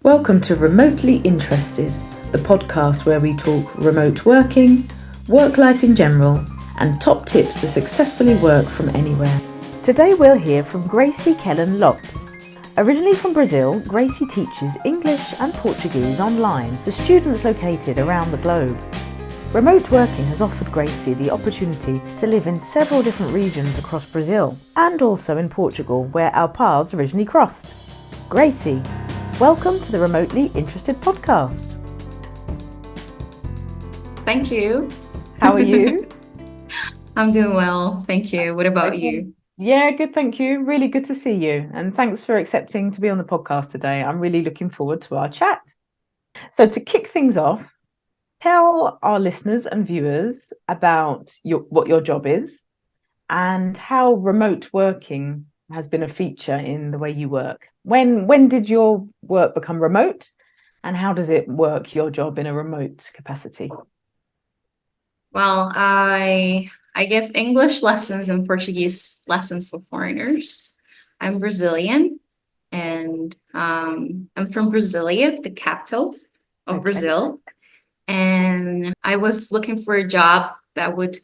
Welcome to Remotely Interested, the podcast where we talk remote working, work life in general, and top tips to successfully work from anywhere. Today we'll hear from Gracy Kellen Lopes. Originally from Brazil, Gracy teaches English and Portuguese online to students located around the globe. Remote working has offered Gracy the opportunity to live in several different regions across Brazil and also in Portugal, where our paths originally crossed. Gracy, welcome to the Remotely Interested podcast. Thank you. How are you? I'm doing well. Thank you. What about you? Yeah, good, thank you. Really good to see you. And thanks for accepting to be on the podcast today. I'm really looking forward to our chat. So to kick things off, tell our listeners and viewers about what your job is and how remote working has been a feature in the way you work. When did your work become remote, and how does it work, your job, in a remote capacity? Well, I give English lessons and Portuguese lessons for foreigners. I'm Brazilian, and I'm from Brasilia, the capital of Brazil. And I was looking for a job that would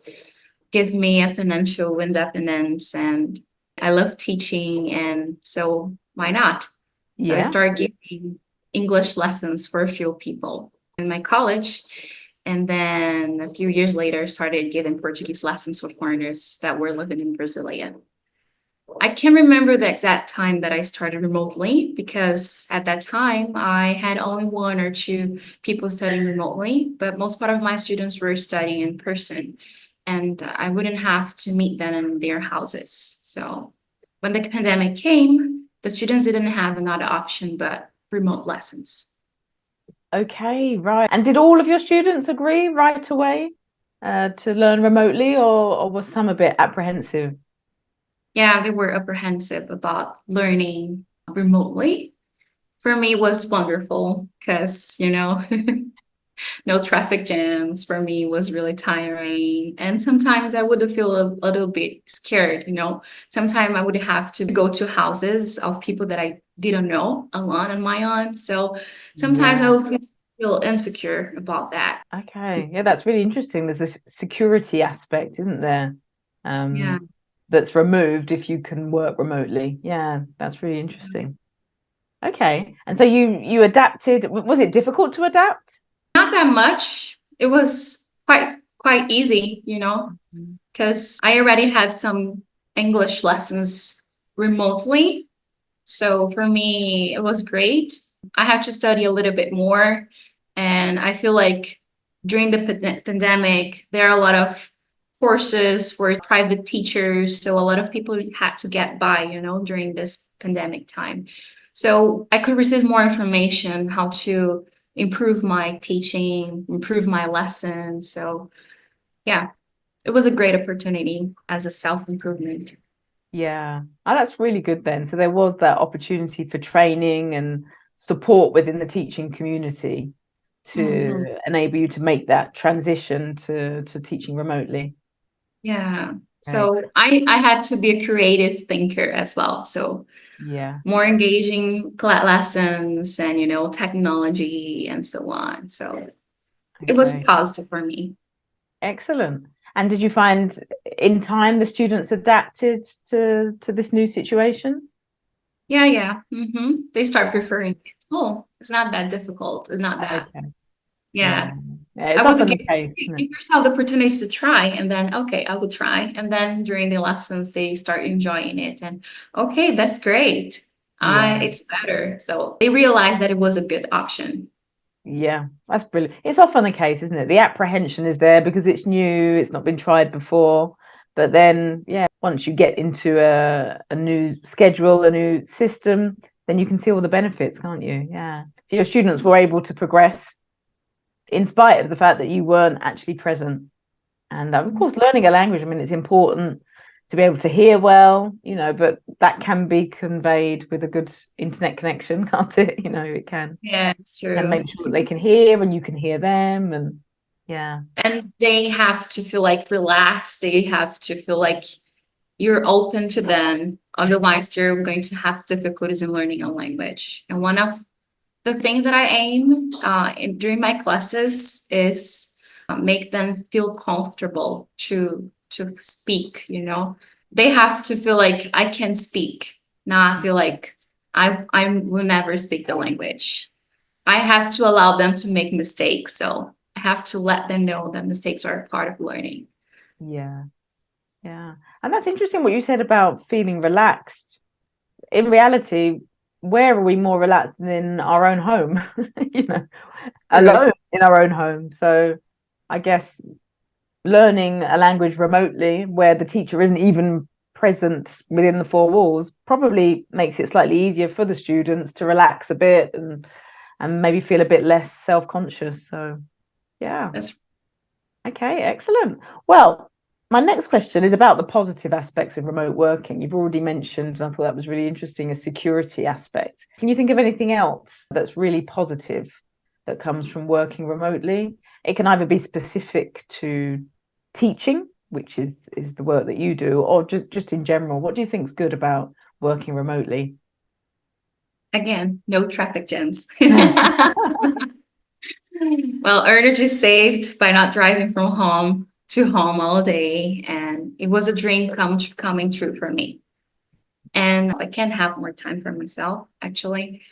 give me a financial independence, and I love teaching, and so why not? So I started giving English lessons for a few people in my college, and then a few years later started giving Portuguese lessons for foreigners that were living in Brasilia. I can't remember the exact time that I started remotely, because at that time I had only one or two people studying remotely, but most part of my students were studying in person, and I wouldn't have to meet them in their houses. So when the pandemic came, the students didn't have another option but remote lessons. Okay, right. And did all of your students agree right away to learn remotely, or was some a bit apprehensive? Yeah, they were apprehensive about learning remotely. For me, it was wonderful because, no traffic jams for me was really tiring. And sometimes I would feel a little bit scared, Sometimes I would have to go to houses of people that I didn't know alone on my own. So sometimes I would feel insecure about that. Okay. Yeah, that's really interesting. There's a security aspect, isn't there? Yeah. That's removed if you can work remotely. Yeah, that's really interesting. Okay. And so you adapted. Was it difficult to adapt? Not that much. It was quite easy, because I already had some English lessons remotely. So for me, it was great. I had to study a little bit more. And I feel like during the pandemic, there are a lot of courses for private teachers. So a lot of people had to get by, during this pandemic time. So I could receive more information, how to improve my teaching, improve my lessons. So yeah, it was a great opportunity as a self-improvement. Yeah. Oh, that's really good then. So there was that opportunity for training and support within the teaching community to enable you to make that transition to teaching remotely. Yeah. So I had to be a creative thinker as well. So Yeah. more engaging lessons and, technology and so on. So it was positive for me. Excellent. And did you find in time the students adapted to this new situation? Yeah. They start preferring it. Oh, it's not that difficult. It's not that. Yeah. It's I would often the give case, isn't it? yourself the opportunity to try, and then, okay, I would try. And then during the lessons, they start enjoying it. And okay, that's great. It's better. So they realized that it was a good option. Yeah, that's brilliant. It's often the case, isn't it? The apprehension is there because it's new, it's not been tried before. But then, once you get into a new schedule, a new system, then you can see all the benefits, can't you? Yeah. So your students were able to progress in spite of the fact that you weren't actually present. And of course, learning a language, I mean, it's important to be able to hear well, but that can be conveyed with a good internet connection, can't it? It can. Yeah, it's true. And make sure that they can hear and you can hear them. And And they have to feel like relaxed. They have to feel like you're open to them. Otherwise, they're going to have difficulties in learning a language. And one of the things that I aim during my classes is make them feel comfortable to speak. They have to feel like I can speak, not feel like I will never speak the language. I have to allow them to make mistakes, so I have to let them know that mistakes are a part of learning. Yeah, yeah. And that's interesting what you said about feeling relaxed. In reality, where are we more relaxed than in our own home? You know, True. alone in our own home. So I guess learning a language remotely where the teacher isn't even present within the four walls probably makes it slightly easier for the students to relax a bit and maybe feel a bit less self-conscious. So yeah. That's Okay, excellent. Well, my next question is about the positive aspects of remote working. You've already mentioned, and I thought that was really interesting, a security aspect. Can you think of anything else that's really positive that comes from working remotely? It can either be specific to teaching, which is the work that you do, or just in general. What do you think is good about working remotely? again, no traffic jams. Well, energy saved by not driving from home to home all day, and it was a dream coming true for me. And I can have more time for myself, actually.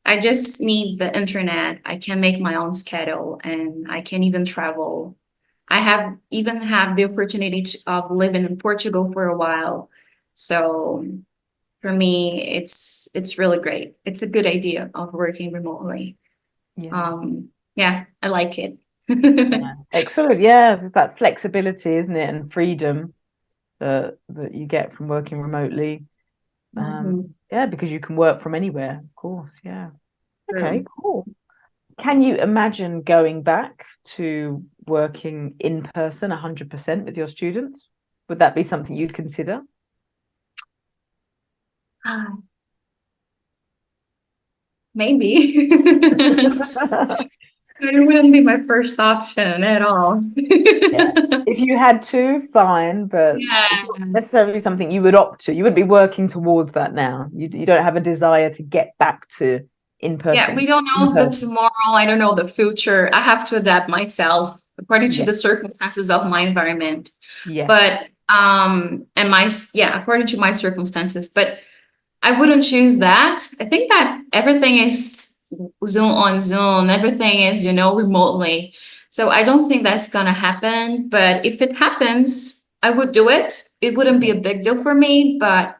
I just need the internet. I can make my own schedule, and I can even travel. I have even had the opportunity of living in Portugal for a while. So for me, it's really great. It's a good idea of working remotely. Yeah. Yeah, I like it. Yeah. Excellent. Yeah, there's that flexibility, isn't it, and freedom that you get from working remotely. Mhm. Yeah, because you can work from anywhere, of course. Yeah. Okay, True. cool. Can you imagine going back to working in person 100% with your students? Would that be something you'd consider? Ah, maybe. It wouldn't be my first option at all. Yeah. If you had to, fine, but it's Yeah. not necessarily something you would opt to. You wouldn't be working towards that now. You don't have a desire to get back to in Yeah, we person. don't In know the person. tomorrow. I don't know the future. I have to adapt myself according to Yeah. the circumstances of my environment. Yeah. But and yeah, according to my circumstances. But I wouldn't choose that. I think that everything is Zoom on Zoom. Everything is, remotely. So I don't think that's gonna happen. But if it happens, I would do it. It wouldn't be Yeah. a big deal for me, but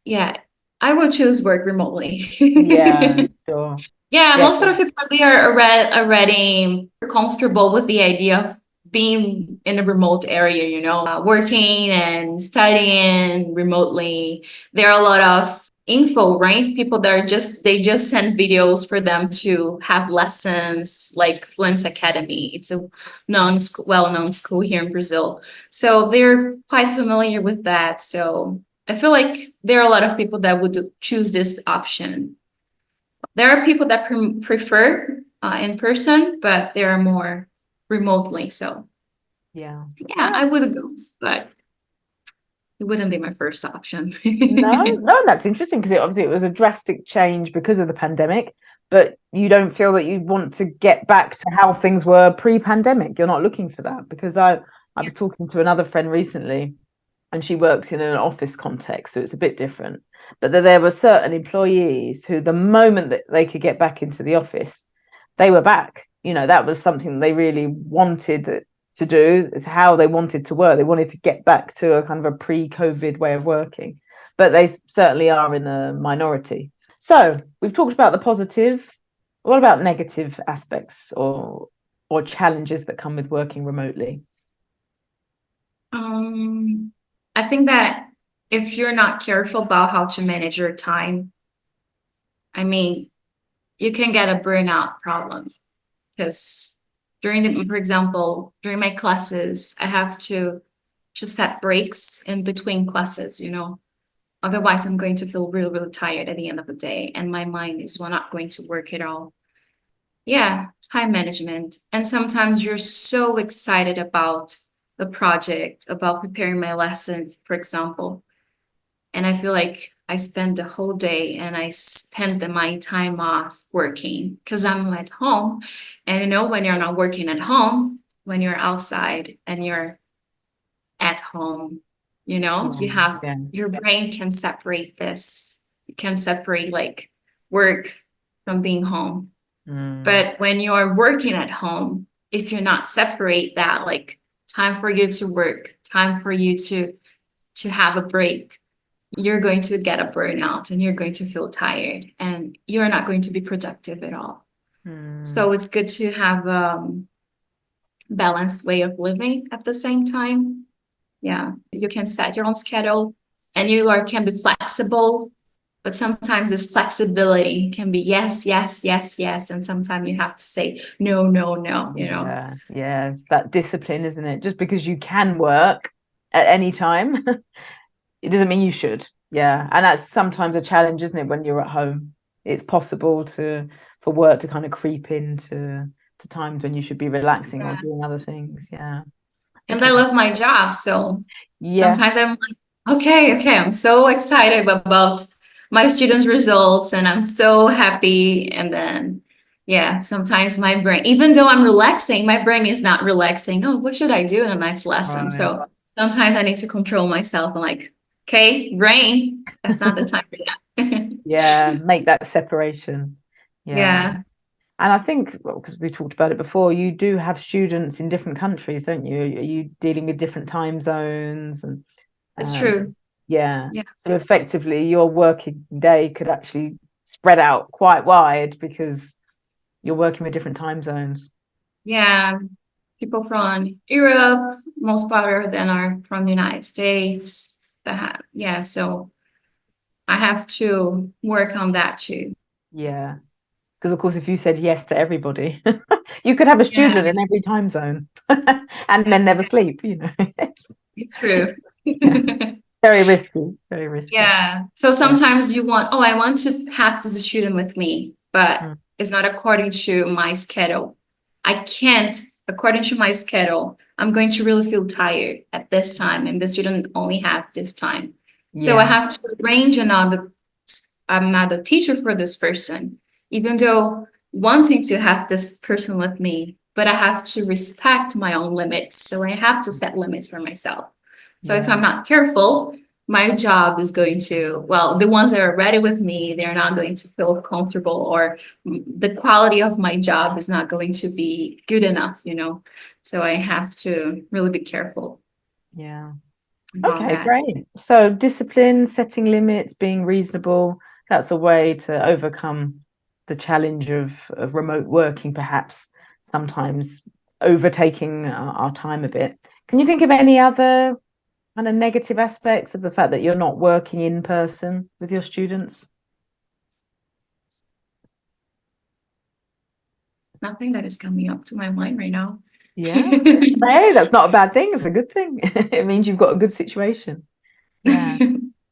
yeah, I would choose work remotely. Yeah. Sure. Yeah, Yeah. most of the people they are already comfortable with the idea of being in a remote area, working and studying remotely. There are a lot of info, right? People that they just send videos for them to have lessons like Fluence Academy. It's a well-known school here in Brazil. So they're quite familiar with that. So I feel like there are a lot of people that would choose this option. There are people that prefer in person, but there are more remotely. So Yeah. yeah, I would go, but it wouldn't be my first option. No, that's interesting because it was a drastic change because of the pandemic, but you don't feel that you want to get back to how things were pre-pandemic. You're not looking for that because I Yeah. was talking to another friend recently and she works in an office context, so it's a bit different. But there were certain employees who, the moment that they could get back into the office, they were back. That was something they really wanted to do. It's how they wanted to work. They wanted to get back to a kind of a pre-COVID way of working, but they certainly are in the minority. So we've talked about the positive. What about negative aspects or challenges that come with working remotely? Um, I think that if you're not careful about how to manage your time, I mean, you can get a burnout problem because for example, during my classes, I have to set breaks in between classes. Otherwise, I'm going to feel really, really tired at the end of the day, and my mind is not going to work at all. Yeah, time management. And sometimes you're so excited about the project, about preparing my lessons, for example. And I feel like I spend the whole day and I spend my time off working because I'm at home. And when you're not working at home, when you're outside and you're at home, you have Yeah. your brain can separate this. You can separate like work from being home. But when you're working at home, if you're not separate that, like time for you to work, time for you to have a break, you're going to get a burnout and you're going to feel tired and you're not going to be productive at all. So it's good to have balanced way of living at the same time. Yeah, you can set your own schedule and can be flexible, but sometimes this flexibility can be yes, yes, yes, yes, and sometimes you have to say no, no, no, Yeah, it's that discipline, isn't it? Just because you can work at any time, it doesn't mean you should. Yeah, and that's sometimes a challenge, isn't it? When you're at home, it's possible for work to kind of creep into times when you should be relaxing or Yeah. doing other things. Yeah. And I Okay. love my job, so Yeah. sometimes I'm like, okay, I'm so excited about my students' results and I'm so happy. And then, yeah, sometimes my brain, even though I'm relaxing, my brain is not relaxing. Oh, what should I do in a next lesson? Right. So sometimes I need to control myself. I'm like, okay, brain, that's not the time for that. Yeah, make that separation. Yeah. Yeah, And I think, well, because we talked about it before, you do have students in different countries, don't you? Are you dealing with different time zones and it's um, true. yeah. Yeah. So effectively, your working day could actually spread out quite wide because you're working with different time zones. Yeah. People from Europe, most part of them are from the United States. Yeah, so I have to work on that too. Yeah. Because of course, if you said yes to everybody, you could have a Yeah, student in every time zone and then never sleep. it's true. Yeah. Very risky. Very risky. Yeah. So Yeah. sometimes I want to have this student with me, but Mm. it's not according to my schedule. I can't, according to my schedule, I'm going to really feel tired at this time, and the student only have this time. So I Yeah. have to arrange another teacher for this person, even though wanting to have this person with me, but I have to respect my own limits. So I have to set limits for myself. So if Yeah. I'm not careful, my job is going to, well, the ones that are ready with me, they're not going to feel comfortable, or the quality of my job is not going to be good enough. So I have to really be careful Yeah. about Okay, that. great. So discipline, setting limits, being reasonable, that's a way to overcome the challenge of remote working, perhaps sometimes overtaking our time a bit. Can you think of any other kind of negative aspects of the fact that you're not working in person with your students? Nothing that is coming up to my mind right now. Yeah. Hey, that's not a bad thing. It's a good thing. It means you've got a good situation. Yeah.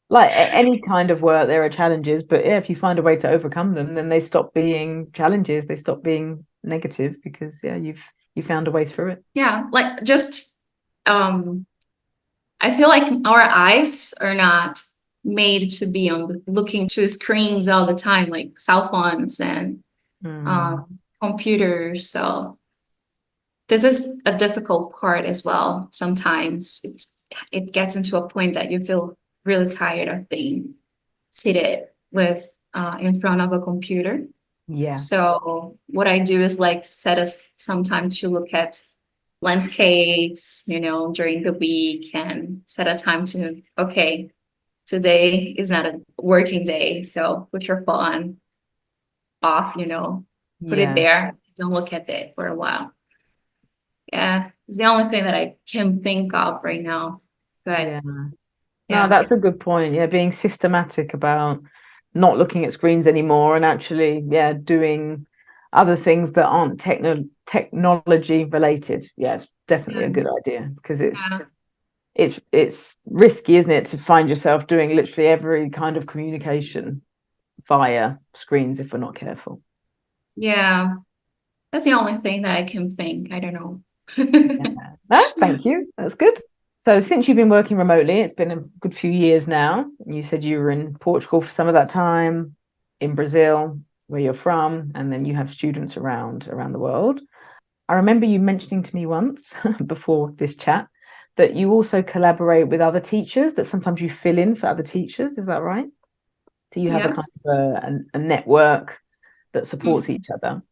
Like any kind of work, there are challenges, but yeah, if you find a way to overcome them, then they stop being challenges. They stop being negative because yeah, you found a way through it. Yeah, like just um I feel like our eyes are not made to be looking to screens all the time, like cell phones and Mm, computers. So this is a difficult part as well. Sometimes it gets into a point that you feel really tired of being seated with in front of a computer. yeah, So what I do is like set us some time to look at landscapes, during the week, and set a time to, okay, today is not a working day. So put your phone off, put it yeah, there. Don't look at it for a while. Yeah, it's the only thing that I can think of right now. But yeah. No, yeah, that's a good point. Yeah, being systematic about not looking at screens anymore and actually, yeah, doing other things that aren't technology related. Yeah, it's definitely yeah, a good idea because yeah. it's risky, isn't it, to find yourself doing literally every kind of communication via screens if we're not careful. Yeah. That's the only thing that I can think. I don't know. Yeah. No, thank you. That's good. So since you've been working remotely, it's been a good few years now. You said you were in Portugal for some of that time, in Brazil, where you're from, and then you have students around the world. I remember you mentioning to me once before this chat that you also collaborate with other teachers, that sometimes you fill in for other teachers. Is that right? Do you have a Yeah. kind of a network that supports Mhm. each other?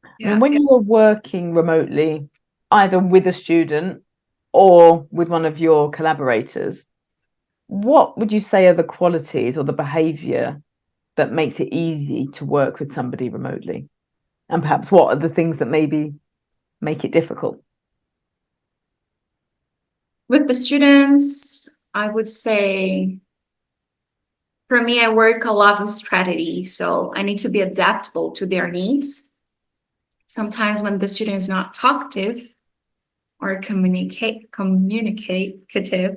I mean, Yeah. when you are working remotely, either with a student or with one of your collaborators, what would you say are the qualities or the behavior that makes it easy to work with somebody remotely? And perhaps what are the things that maybe make it difficult? With the students, I would say for me, I work a lot with strategy. So I need to be adaptable to their needs. Sometimes when the student is not talkative or communicative,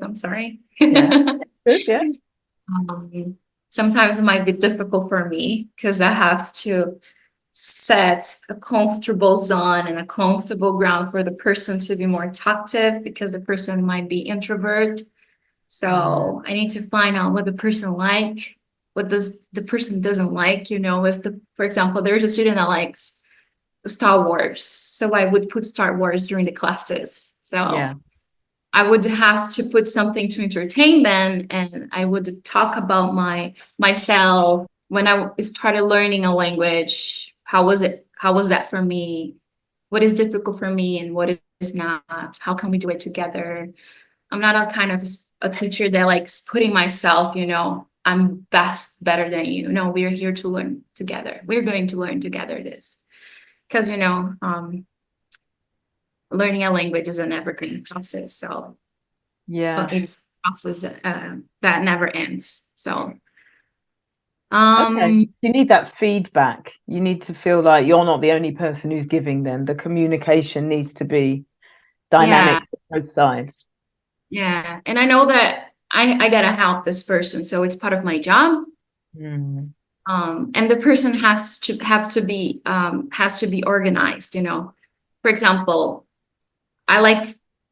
I'm sorry. Yeah, good. Yeah, Um, sometimes it might be difficult for me because I have to set a comfortable zone and a comfortable ground for the person to be more talkative because the person might be introvert. So I need to find out what the person like, what does the person doesn't like, if for example, there's a student that likes Star Wars. So I would put Star Wars during the classes. So yeah, I would have to put something to entertain them, and I would talk about myself when I started learning a language. How was it? How was that for me? What is difficult for me and what is not? How can we do it together? I'm not a kind of a teacher that likes putting myself, I'm better than you. No, we're here to learn together. We're going to learn together this. Because, learning a language is an evergreen process. So yeah. it's a process that never ends. So, Okay. um, You need that feedback. You need to feel like you're not the only person who's giving them. The communication needs to be yeah, dynamic on both sides. yeah. And I know that I gotta help this person. So it's part of my job. Mm. And the person has to be organized, For example, I like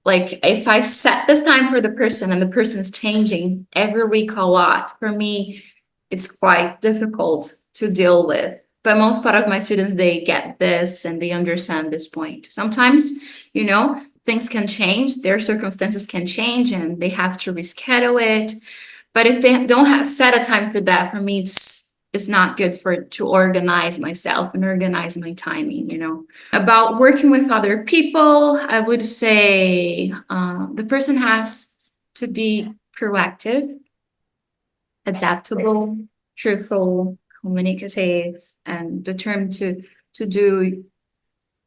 if I set this time for the person and the person's changing every week a lot, for me, it's quite difficult to deal with. But most part of my students, they get this and they understand this point. Sometimes, things can change, their circumstances can change, and they have to reschedule it. But if they don't have set a time for that, for me, it's not good to organize myself and organize my timing, About working with other people, I would say the person has to be proactive, adaptable, truthful, communicative, and determined to do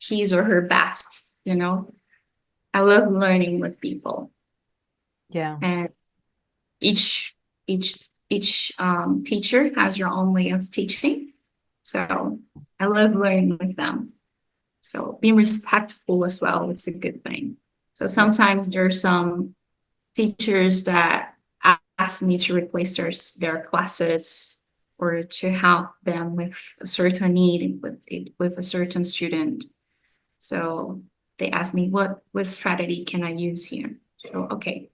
his or her best, I love learning with people. Yeah. And each teacher has your own way of teaching. So I love learning with them. So being respectful as well, it's a good thing. So Yeah. sometimes there are some teachers that ask me to replace their classes or to help them with a certain need with a certain student. So they ask me what strategy can I use here? So okay,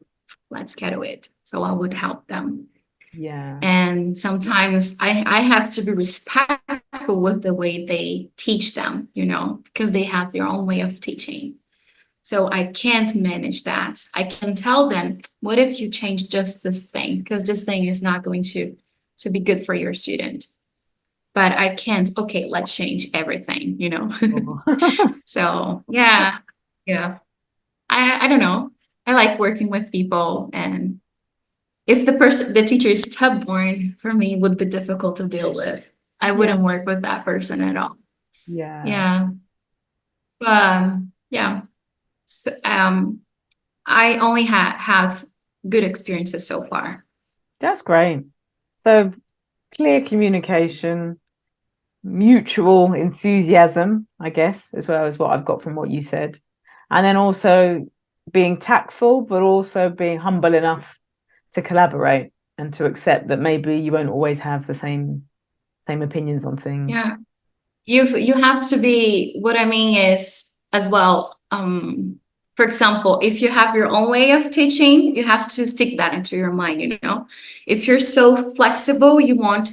let's get to it. So I would help them. Yeah. And sometimes I have to be respectful with the way they teach them, because they have their own way of teaching. So I can't manage that. I can tell them, what if you change just this thing? Because this thing is not going to be good for your student. But I can't, okay, let's change everything. Oh. So yeah, yeah. I don't know. I like working with people, and if the teacher is stubborn, for me, it would be difficult to deal with. I Yeah. wouldn't work with that person at all. Yeah. Yeah. Yeah. So, I only have good experiences so far. That's great. So clear communication, mutual enthusiasm, I guess, as well as what I've got from what you said. And then also being tactful, but also being humble enough to collaborate and to accept that maybe you won't always have the same opinions on things. Yeah. You have to be, what I mean is as well, for example, if you have your own way of teaching, you have to stick that into your mind, you know. If you're so flexible, you won't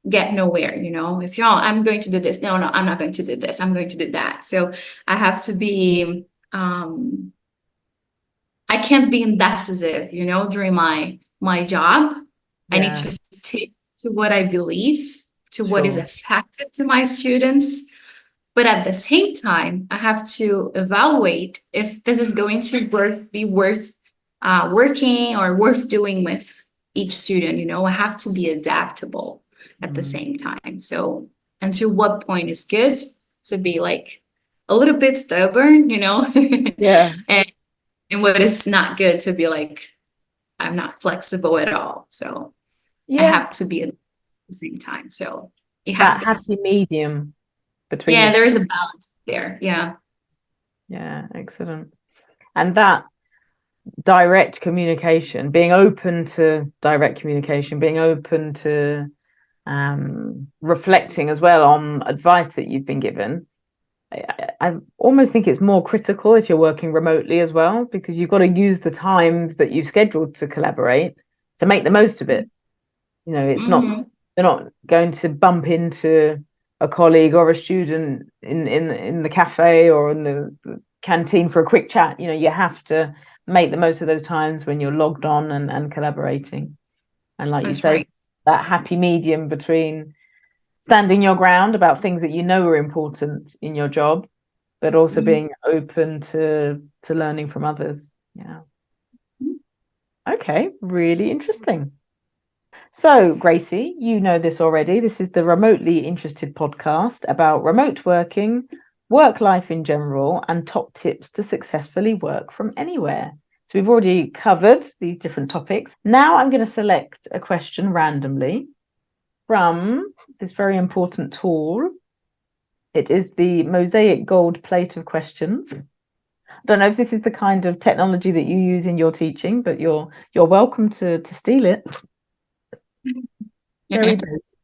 get nowhere, you know. If you're, I'm going to do this, no, I'm not going to do this, I'm going to do that. So I have to be, I can't be indecisive, you know, during my job. I need Yeah, to stick to what I believe, to what is sure. effective to my students. But at the same time, I have to evaluate if this is going to be worth working or worth doing with each student. You know, I have to be adaptable at the Mm. same time. So, and to what point is good to be like a little bit stubborn, you know, Yeah. and what is not good to be like, I'm not flexible at all. So I Yeah. have to be at the same time. So it That has, happy medium between the yeah, two. there is a balance there. Yeah. Yeah, excellent. And that direct communication, being open to direct communication, being open to reflecting as well on advice that you've been given. I almost think it's more critical if you're working remotely as well, because you've got to use the times that you've scheduled to collaborate to make the most of it. You know, it's not, Mm-hmm. they're not going to bump into a colleague or a student in the cafe or in the canteen for a quick chat. You know, you have to make the most of those times when you're logged on and collaborating. And like you That's say, right. that happy medium between standing your ground about things that you know are important in your job, but also Mhm. being open to learning from others. Yeah. Okay, really interesting. So, Gracie, you know this already. This is the Remotely Interested podcast about remote working, work life in general, and top tips to successfully work from anywhere. So, we've already covered these different topics. Now, I'm going to select a question randomly from this very important tool. It is the Mosaic Gold plate of questions. I don't know if this is the kind of technology that you use in your teaching, but you're welcome to steal it.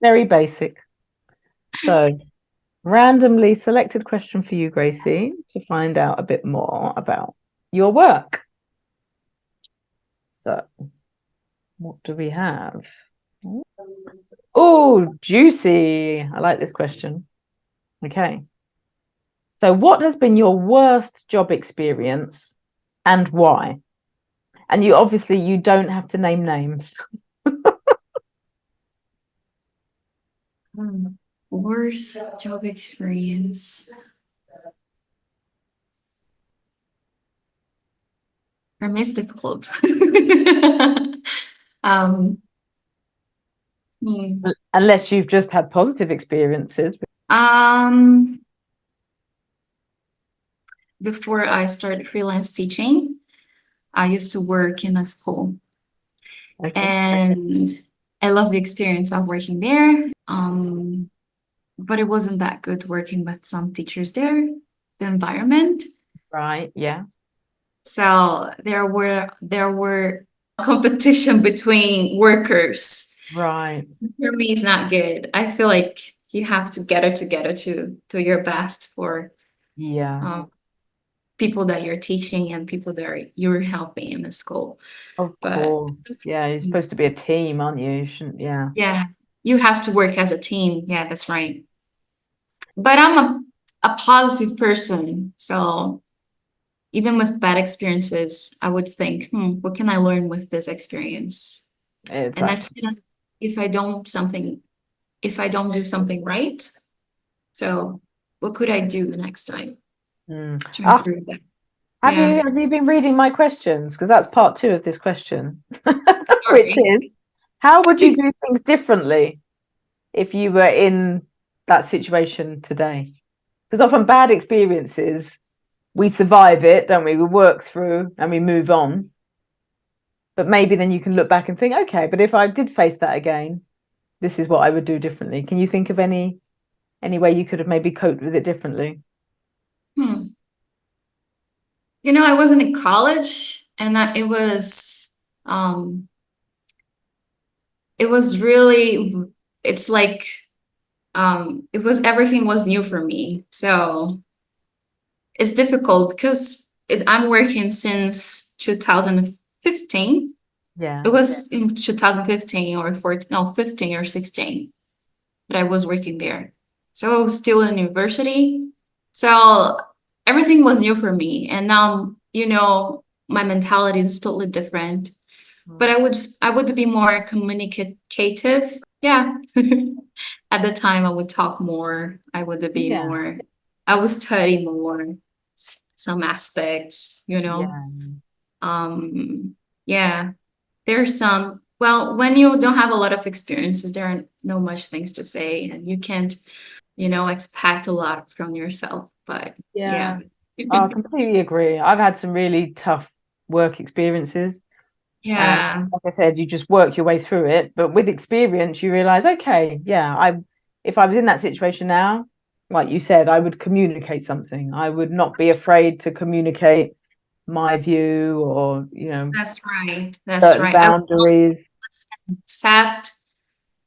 Very basic. So, randomly selected question for you, Gracie, to find out a bit more about your work. So, what do we have? Oh, juicy. I like this question. Okay. So, what has been your worst job experience and why? And you obviously you don't have to name names. Worst job experience. For me, it's difficult. um, hmm. Unless you've just had positive experiences. um, Before I started freelance teaching, I used to work in a school, Okay. and I love the experience of working there. But it wasn't that good working with some teachers there, the environment. Right. Yeah. So there were competition between workers. Right. For me, it's not good. I feel like you have to get it together to your best for Yeah. um, people that you're teaching and people that you're helping in the school. Of But course. Yeah. You're supposed to be a team, aren't you? You shouldn't. Yeah. yeah, you have to work as a team. Yeah, that's right. But I'm a positive person, so even with bad experiences, I would think, what can I learn with this experience? And I Exactly. feel like if I don't something, if I don't do something right, so what could I do next time Mm. to Ah, improve that? have Yeah, you been reading my questions? Because that's part two of this question, which sorry. is, how would you do things differently if you were in that situation today? Because often bad experiences, we survive it, don't we? We work through and we move on. But maybe then you can look back and think, okay, but if I did face that again, this is what I would do differently. Can you think of any way you could have maybe coped with it differently? Hmm. You know, I wasn't in college, and um, it was really, it's like, it was everything was new for me, so it's difficult because I'm working since 2015. Yeah. It was in 2015 or 14, no, 15 or 16 that I was working there. So I was still in university. So everything was new for me. And now, my mentality is totally different. But I would be more communicative. Yeah. At the time I would talk more. Yeah. I would study more some aspects, Yeah. Yeah. There's some, well, when you don't have a lot of experiences, there are no much things to say, and you can't, expect a lot from yourself. But yeah. Yeah. I completely agree. I've had some really tough work experiences. And Yeah, like I said, you just work your way through it. But with experience, you realize, okay, yeah, if I was in that situation now, like you said, I would communicate something. I would not be afraid to communicate my view or, that's right. That's certain right. I will boundaries. accept.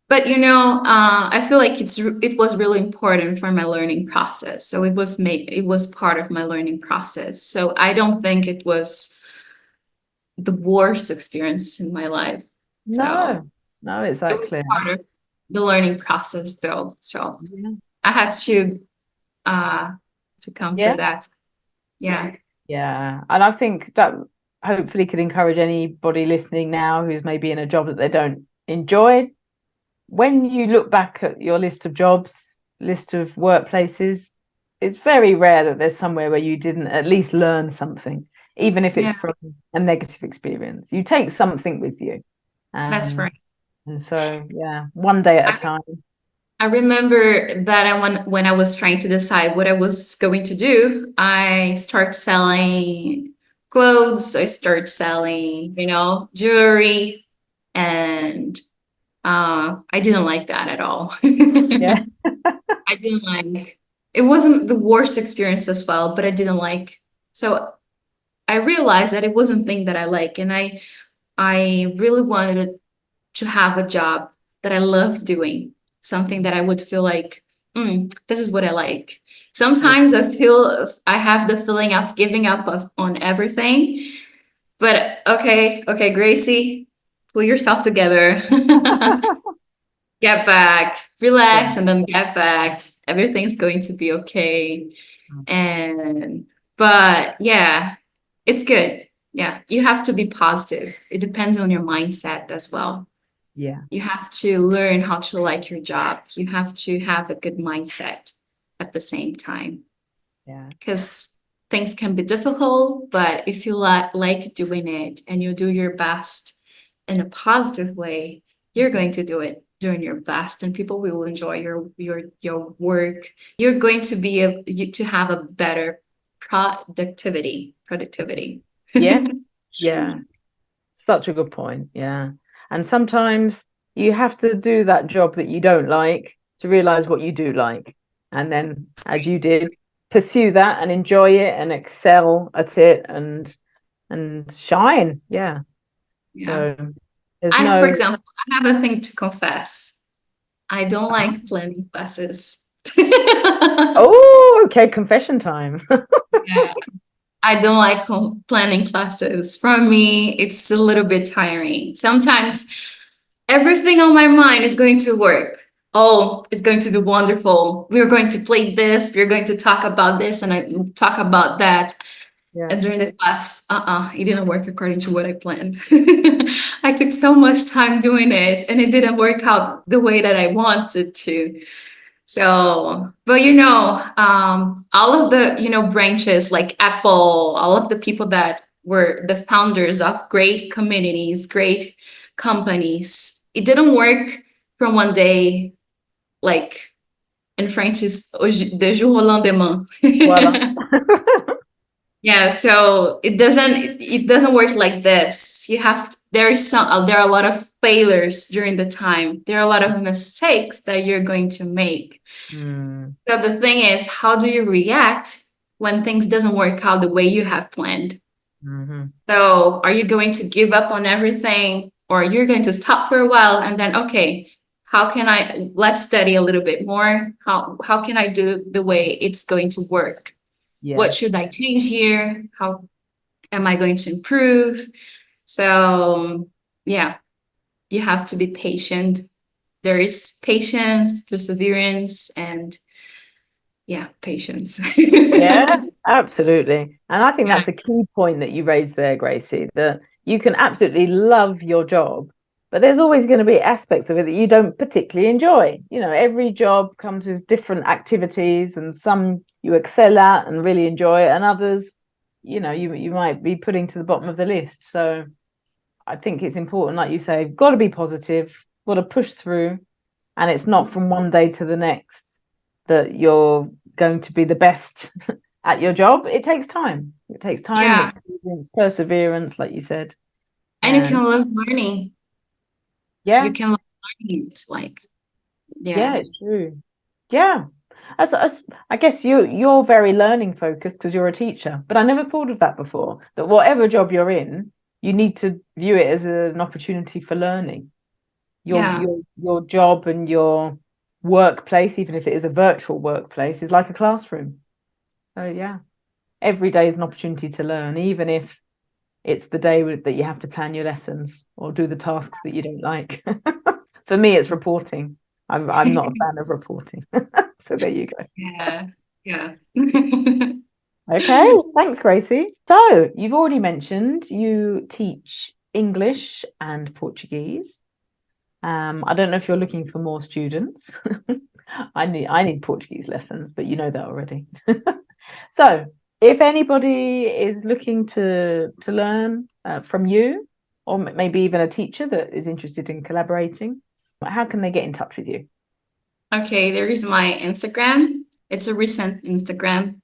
But I feel like it was really important for my learning process. So it was part of my learning process. So I don't think it was the worst experience in my life. So No, no, it was exactly. part of the learning process though. So Yeah. I had uh to come through Yeah. that. Yeah. Yeah. And I think that hopefully could encourage anybody listening now who's maybe in a job that they don't enjoy. When you look back at your list of jobs, list of workplaces, it's very rare that there's somewhere where you didn't at least learn something, even if it's Yeah, from a negative experience. You take something with you. that's Um, right. and so, yeah, one day at a I time. I remember that when I was trying to decide what I was going to do, I start selling clothes, I start selling, jewelry, and I didn't like that at all. Yeah. I didn't like it wasn't the worst experience as well, but I didn't like. So I realized that it wasn't thing that I like, and I really wanted to have a job that I love doing, something that I would feel like, this is what I like. Yeah. Sometimes I have the feeling of giving up on everything, but okay, Gracie, pull yourself together. Get back, Yeah. relax, and then get back. Everything's going to be okay. And, but yeah, it's good. Yeah, you have to be positive. It depends on your mindset as well. Yeah. You have to learn how to like your job. You have to have a good mindset at the same time Yeah. because things can be difficult, but if you like doing it and you do your best in a positive way, you're going to do it doing your best and people will enjoy your work. You're going to to have a better productivity. Yes. Yeah. Such a good point. Yeah. And sometimes you have to do that job that you don't like to realize what you do like. And then, as you did, pursue that and enjoy it and excel at it and shine. Yeah. Yeah. So there's no, For example, I have a thing to confess. I don't like planning classes. oh, okay, confession time. Yeah, I don't like planning classes. For me, it's a little bit tiring. Sometimes everything on my mind is going to work. Oh, it's going to be wonderful. We're going to play this. We're going to talk about this and I talk about that. Yeah. And during the class, it didn't work according to what I planned. I took so much time doing it and it didn't work out the way that I wanted to. So, but all of the, branches like Apple, all of the people that were the founders of great communities, great companies, it didn't work from one day, like in French is de jour au lendemain. Voila. Yeah, so it doesn't work like this. There are a lot of failures during the time. There are a lot of mistakes that you're going to make. Mm, So the thing is, how do you react when things doesn't work out the way you have planned? hmm. So are you going to give up on everything or you're going to stop for a while and then okay, let's study a little bit more. How can I do the way it's going to work? What Yes. should I change here? Am I going to improve? So yeah, you have to be patient. There is patience, perseverance, and yeah, patience. Yeah, absolutely. And I think Yeah, that's a key point that you raised there, Gracie, that you can absolutely love your job, but there's always going to be aspects of it that you don't particularly enjoy. Every job comes with different activities, and some you excel at and really enjoy, and others, you might be putting to the bottom of the list. So I think it's important, like you say, got to be positive, got to push through, and it's not from one day to the next that you're going to be the best at your job. It takes time. It takes time and yeah. experience, perseverance, like you said. And you And can love learning. yeah, You can love learning, like, yeah, yeah, it's true. Yeah. As I guess you're very learning focused because you're a teacher, but I never thought of that before. That whatever job you're in, you need to view it as an opportunity for learning. Your yeah. your your job and your workplace, even if it is a virtual workplace, is like a classroom. So yeah, every day is an opportunity to learn, even if it's the day that you have to plan your lessons or do the tasks that you don't like. For me, it's reporting. I'm not a fan of reporting. So there you go. Yeah, yeah. Okay, thanks, Gracie. So you've already mentioned you teach English and Portuguese. I don't know if you're looking for more students. I need Portuguese lessons, but you know that already. So if anybody is looking to learn from you, or maybe even a teacher that is interested in collaborating, how can they get in touch with you? Okay, there is my Instagram. It's a recent Instagram.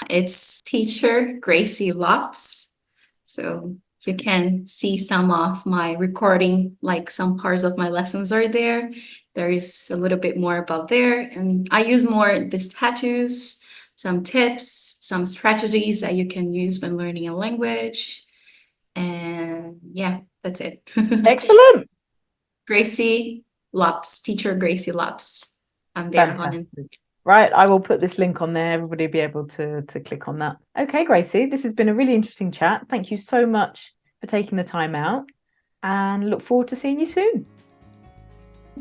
It's teacher Gracie Lops. So you can see some of my recording, like some parts of my lessons are there. There is a little bit more about there. And I use more the statues, some tips, some strategies that you can use when learning a language. And yeah, that's it. Excellent. Gracie Lops, teacher Gracie Lops. I'm there on it. Fantastic. Right, I will put this link on there. Everybody will be able to click on that. Okay, Gracie, this has been a really interesting chat. Thank you so much for taking the time out and look forward to seeing you soon.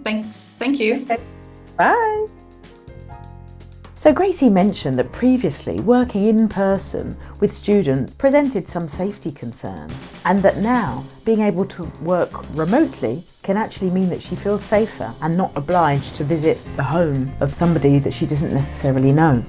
Thanks. Thank you. Okay, bye. So Gracie mentioned that previously working in person with students presented some safety concerns, and that now being able to work remotely can actually mean that she feels safer and not obliged to visit the home of somebody that she doesn't necessarily know.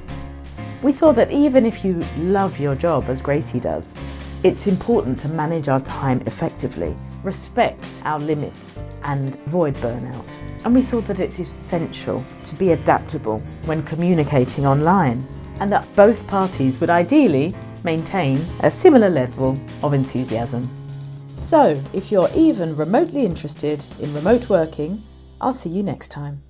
We saw that even if you love your job, as Gracie does, it's important to manage our time effectively, respect our limits and avoid burnout. And we saw that it's essential to be adaptable when communicating online, and that both parties would ideally maintain a similar level of enthusiasm. So, if you're even remotely interested in remote working, I'll see you next time.